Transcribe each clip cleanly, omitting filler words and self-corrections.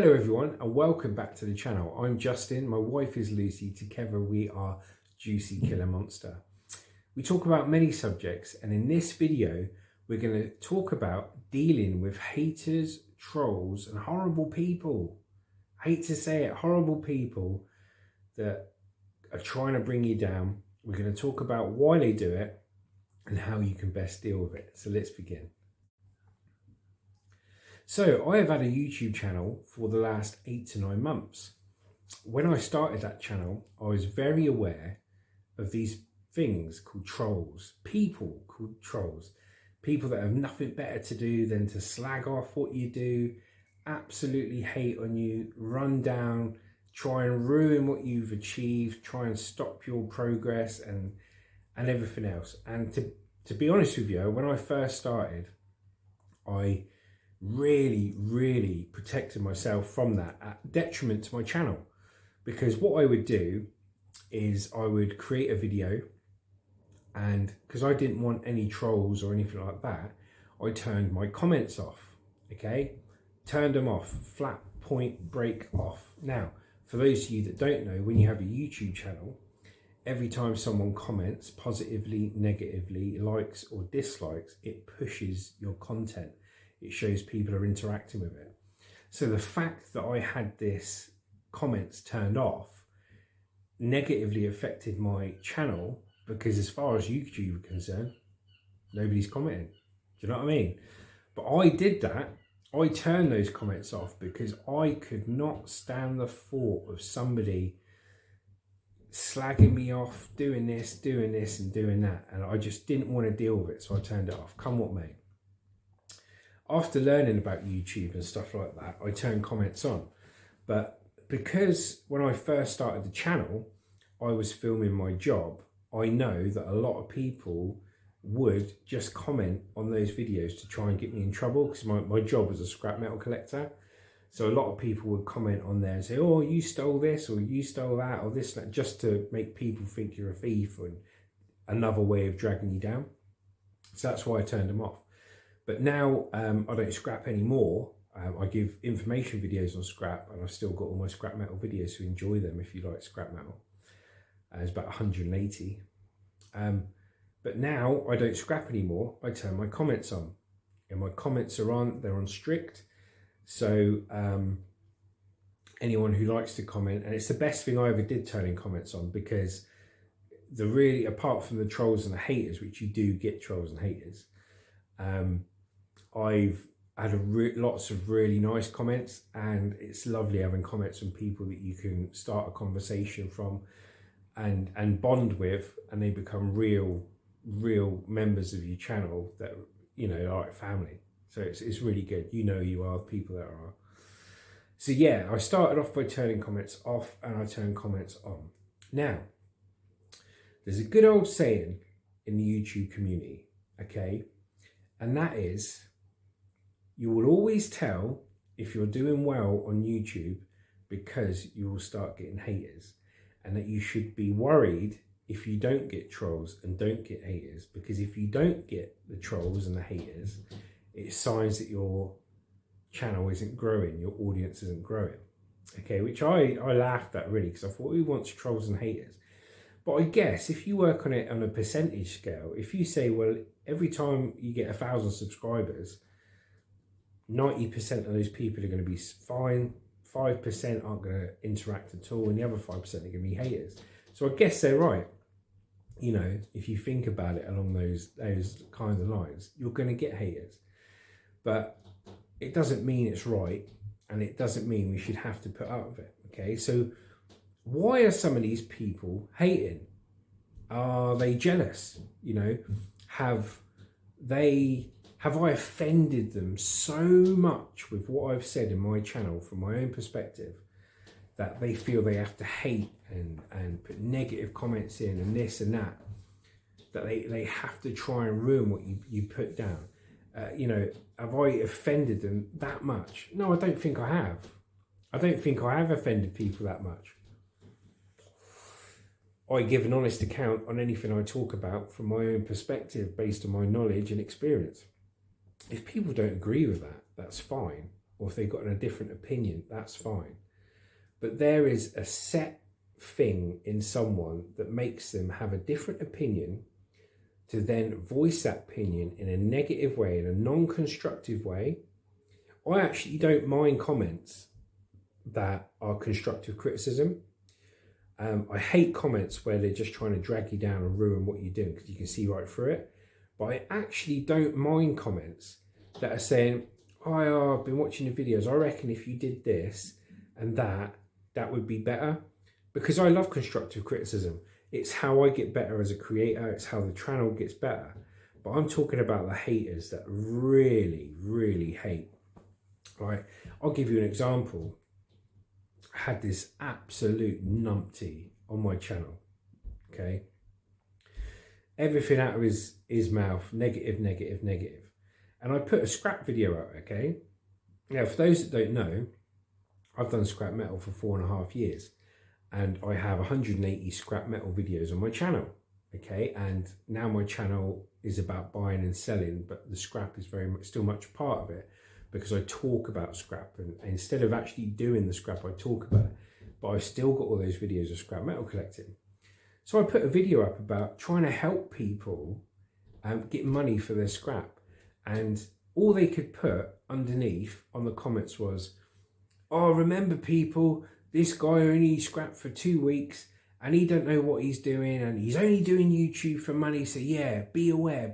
Hello everyone and welcome back to the channel. I'm Justin, my wife is Lucy, together we are Juicy Killer Monster. We talk about many subjects and in this video we're going to talk about dealing with haters, trolls and horrible people. I hate to say it, horrible people that are trying to bring you down. We're going to talk about why they do it and how you can best deal with it. So let's begin. So I have had a YouTube channel for the last 8 to 9 months. When I started that channel, I was very aware of these things called trolls, people called trolls, people that have nothing better to do than to slag off what you do, absolutely hate on you, run down, try and ruin what you've achieved, try and stop your progress and everything else. And to be honest with you, when I first started, I really protected myself from that at detriment to my channel, because what I would do is I would create a video, and because I didn't want any trolls or anything like that, I turned my comments off. Okay, turned them off, flat point break off. Now for those of you that don't know, when you have a YouTube channel, every time someone comments positively, negatively, likes or dislikes, it pushes your content. It shows people are interacting with it. So the fact that I had this comments turned off negatively affected my channel, because as far as YouTube is concerned, nobody's commenting. Do you know what I mean? But I did that. I turned those comments off because I could not stand the thought of somebody slagging me off, doing this and doing that. And I just didn't want to deal with it. So I turned it off, come what may. After learning about YouTube and stuff like that, I turned comments on. But because when I first started the channel, I was filming my job, I know that a lot of people would just comment on those videos to try and get me in trouble, because my job was a scrap metal collector. So a lot of people would comment on there and say, oh, you stole this or you stole that or this, that, just to make people think you're a thief and another way of dragging you down. So that's why I turned them off. But now I don't scrap anymore. I give information videos on scrap, and I've still got all my scrap metal videos, so enjoy them if you like scrap metal. It's about 180. But now I don't scrap anymore. I turn my comments on, and my comments are on. They're on strict. So anyone who likes to comment, and it's the best thing I ever did, turning comments on, because the really, apart from the trolls and the haters, which you do get trolls and haters, I've had lots of really nice comments, and it's lovely having comments from people that you can start a conversation from and bond with, and they become real members of your channel that, you know, are like family. So it's really good. You know, you are people that are. So yeah, I started off by turning comments off, and I turned comments on. Now, there's a good old saying in the YouTube community, okay? And that is, you will always tell if you're doing well on YouTube because you will start getting haters, and that you should be worried if you don't get trolls and don't get haters, because if you don't get the trolls and the haters, it's signs that your channel isn't growing, your audience isn't growing. Okay, which I laughed at really, because I thought, who wants trolls and haters? But I guess if you work on it on a percentage scale, if you say, well, every time you get 1,000 subscribers, 90% of those people are going to be fine, 5% aren't going to interact at all, and the other 5% are going to be haters. So I guess they're right. You know, if you think about it along those kinds of lines, you're going to get haters. But it doesn't mean it's right, and it doesn't mean we should have to put up with it. Okay, so why are some of these people hating? Are they jealous? You know, have I offended them so much with what I've said in my channel from my own perspective that they feel they have to hate and put negative comments in and this and that, that they have to try and ruin what you put down? You know, have I offended them that much? No, I don't think I have. I don't think I have offended people that much. I give an honest account on anything I talk about from my own perspective based on my knowledge and experience. If people don't agree with that, that's fine. or if they've got a different opinion, that's fine. But there is a set thing in someone that makes them have a different opinion to then voice that opinion in a negative way, in a non-constructive way. I actually don't mind comments that are constructive criticism. I hate comments where they're just trying to drag you down and ruin what you're doing because you can see right through it. But I actually don't mind comments that are saying, oh, I've been watching the videos, I reckon if you did this and that would be better. Because I love constructive criticism. It's how I get better as a creator. It's how the channel gets better. But I'm talking about the haters that really, really hate. Right? I'll give you an example. I had this absolute numpty on my channel. Okay? Everything out of his mouth, negative, negative, negative. And I put a scrap video out, okay? Now, for those that don't know, I've done scrap metal for 4.5 years. And I have 180 scrap metal videos on my channel, okay? And now my channel is about buying and selling, but the scrap is very much still much part of it because I talk about scrap, and instead of actually doing the scrap, I talk about it. But I've still got all those videos of scrap metal collecting. So I put a video up about trying to help people get money for their scrap. And all they could put underneath on the comments was, oh, remember people, this guy only scrapped for 2 weeks and he don't know what he's doing and he's only doing YouTube for money. So yeah, be aware,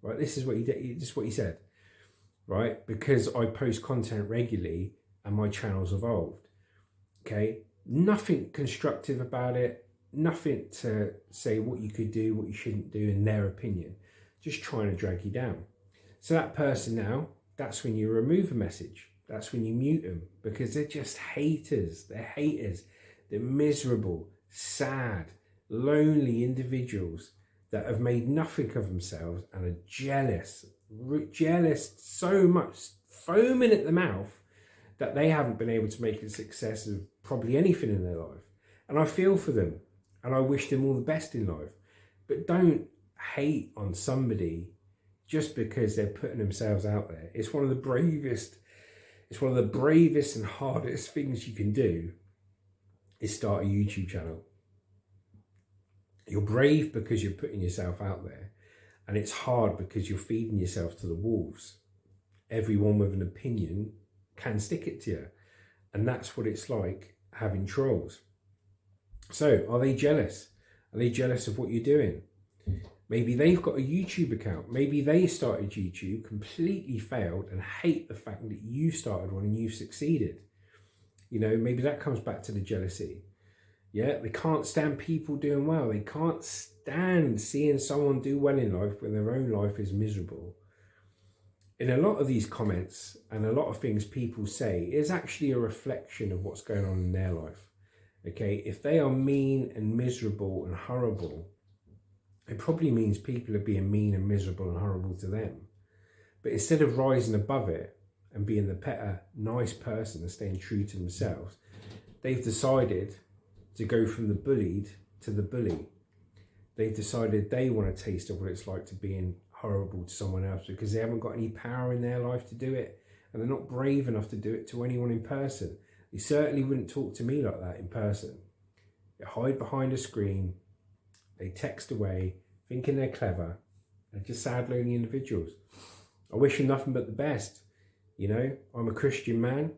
right? This is what he did. This is what he said, right? Because I post content regularly and my channel's evolved. Okay. Nothing constructive about it. Nothing to say what you could do, what you shouldn't do in their opinion. Just trying to drag you down. So that person now, that's when you remove a message. That's when you mute them because they're just haters. They're haters. They're miserable, sad, lonely individuals that have made nothing of themselves and are jealous so much, foaming at the mouth that they haven't been able to make a success of probably anything in their life. And I feel for them and I wish them all the best in life. But don't hate on somebody just because they're putting themselves out there. It's one of the bravest and hardest things you can do is start a YouTube channel. You're brave because you're putting yourself out there, and it's hard because you're feeding yourself to the wolves. Everyone with an opinion can stick it to you, and that's what it's like having trolls. So are they jealous? Are they jealous of what you're doing? Maybe they've got a YouTube account. Maybe they started YouTube, completely failed, and hate the fact that you started one and you've succeeded. You know, maybe that comes back to the jealousy. Yeah, they can't stand people doing well. They can't stand seeing someone do well in life when their own life is miserable. In a lot of these comments and a lot of things people say is actually a reflection of what's going on in their life. Okay, if they are mean and miserable and horrible, it probably means people are being mean and miserable and horrible to them. But instead of rising above it and being the better, nice person and staying true to themselves, they've decided to go from the bullied to the bully. They've decided they want a taste of what it's like to being horrible to someone else because they haven't got any power in their life to do it. And they're not brave enough to do it to anyone in person. They certainly wouldn't talk to me like that in person. They hide behind a screen. They text away, thinking they're clever. They're just sad, lonely individuals. I wish them nothing but the best. You know, I'm a Christian man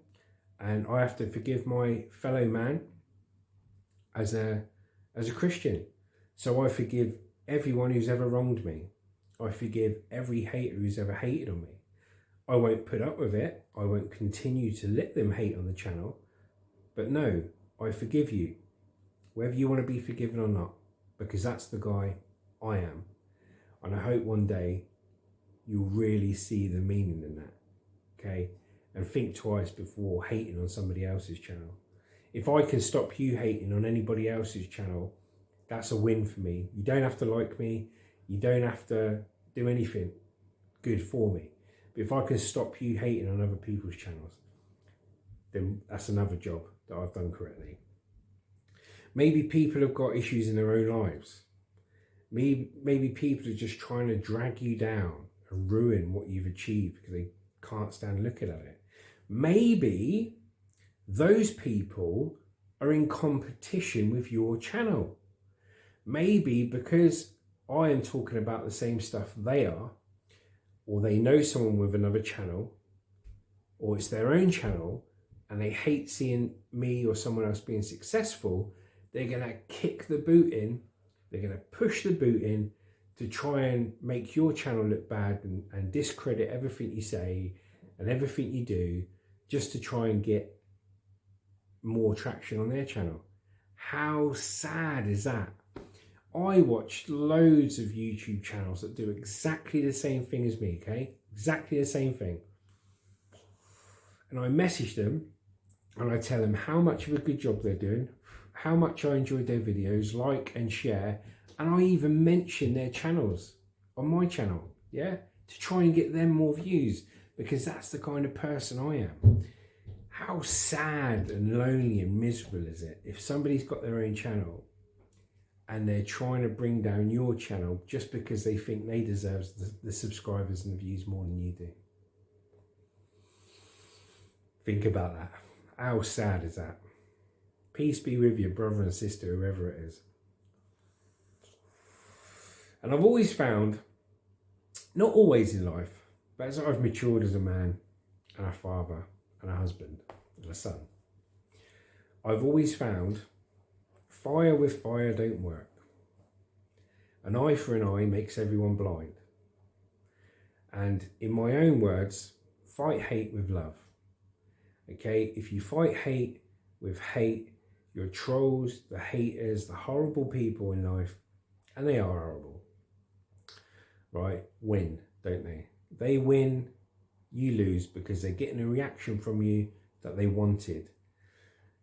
and I have to forgive my fellow man as a Christian. So I forgive everyone who's ever wronged me. I forgive every hater who's ever hated on me. I won't put up with it. I won't continue to let them hate on the channel. But no, I forgive you, whether you want to be forgiven or not, because that's the guy I am. And I hope one day you'll really see the meaning in that, okay? And think twice before hating on somebody else's channel. If I can stop you hating on anybody else's channel, that's a win for me. You don't have to like me. You don't have to do anything good for me. But if I can stop you hating on other people's channels, then that's another job that I've done correctly. Maybe people have got issues in their own lives. Maybe people are just trying to drag you down and ruin what you've achieved because they can't stand looking at it. Maybe those people are in competition with your channel. Maybe because I am talking about the same stuff they are, or they know someone with another channel, or it's their own channel, and they hate seeing me or someone else being successful, they're going to kick the boot in, they're going to push the boot in to try and make your channel look bad and discredit everything you say and everything you do, just to try and get more traction on their channel. How sad is that? I watch loads of YouTube channels that do exactly the same thing as me, okay? Exactly the same thing. And I message them and I tell them how much of a good job they're doing, how much I enjoyed their videos, like and share, and I even mention their channels on my channel, yeah, to try and get them more views, because that's the kind of person I am. How sad and lonely and miserable is it if somebody's got their own channel and they're trying to bring down your channel just because they think they deserve the subscribers and the views more than you do? Think about that. How sad is that? Peace be with your brother and sister, whoever it is. And I've always found, not always in life, but as I've matured as a man and a father and a husband and a son, I've always found fire with fire don't work. An eye for an eye makes everyone blind. And in my own words, fight hate with love. Okay, if you fight hate with hate, your trolls, the haters, the horrible people in life, and they are horrible, right, win, don't they? They win, you lose, because they're getting a reaction from you that they wanted.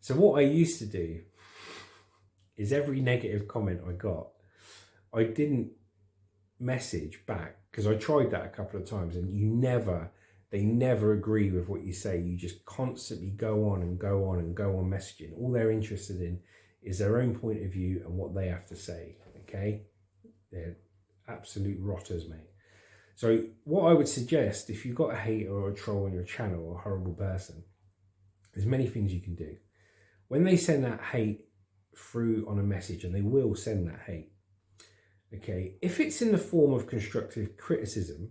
So what I used to do is every negative comment I got, I didn't message back, because I tried that a couple of times and they never agree with what you say. You just constantly go on and go on and go on messaging. All they're interested in is their own point of view and what they have to say, okay? They're absolute rotters, mate. So what I would suggest, if you've got a hater or a troll on your channel or a horrible person, there's many things you can do. When they send that hate through on a message, and they will send that hate, okay, if it's in the form of constructive criticism,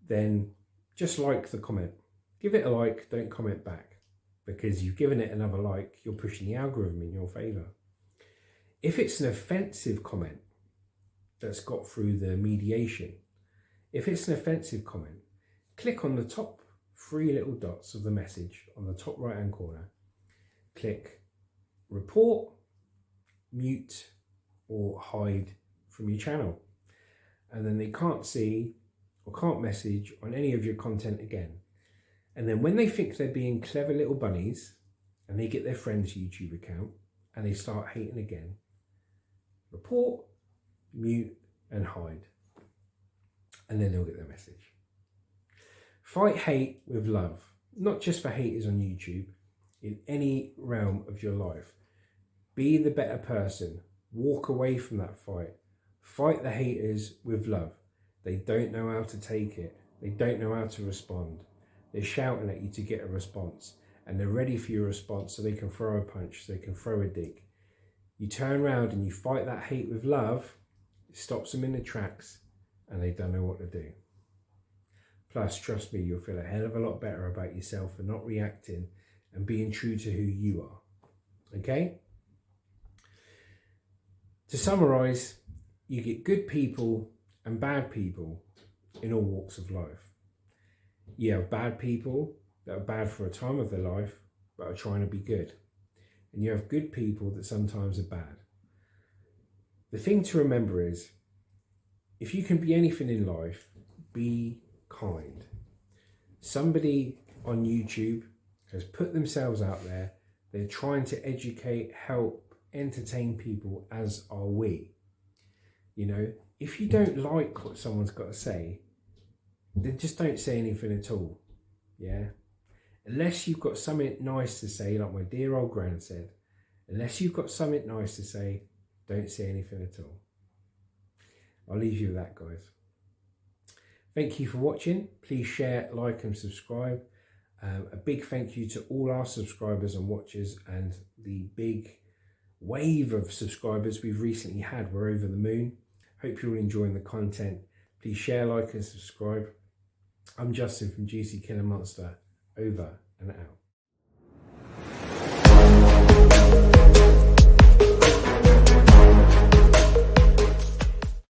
then just like the comment. Give it a like, don't comment back, because you've given it another like, you're pushing the algorithm in your favour. If it's an offensive comment that's got through the mediation, if it's an offensive comment, click on the top 3 little dots of the message on the top right hand corner, click report, mute or hide from your channel, and then they can't see or can't message on any of your content again. And then when they think they're being clever little bunnies and they get their friend's YouTube account and they start hating again, report, mute and hide, and then they'll get their message. Fight hate with love, not just for haters on YouTube, in any realm of your life. Be the better person. Walk away from that fight. Fight the haters with love. They don't know how to take it. They don't know how to respond. They're shouting at you to get a response, and they're ready for your response so they can throw a punch, so they can throw a dig. You turn around and you fight that hate with love, it stops them in the tracks, and they don't know what to do. Plus, trust me, you'll feel a hell of a lot better about yourself for not reacting and being true to who you are. Okay? To summarise, you get good people and bad people in all walks of life. You have bad people that are bad for a time of their life but are trying to be good. And you have good people that sometimes are bad. The thing to remember is, if you can be anything in life, be kind. Somebody on YouTube has put themselves out there. They're trying to educate, help, entertain people, as are we. You know, if you don't like what someone's got to say, then just don't say anything at all. Yeah? Unless you've got something nice to say, like my dear old gran said, unless you've got something nice to say, don't say anything at all. I'll leave you with that, guys. Thank you for watching. Please share, like and subscribe. A big thank you to all our subscribers and watchers, and the big wave of subscribers we've recently had. We're over the moon. Hope you're all enjoying the content. Please share, like and subscribe. I'm Justin from Juicy Killer Monster. Over and out.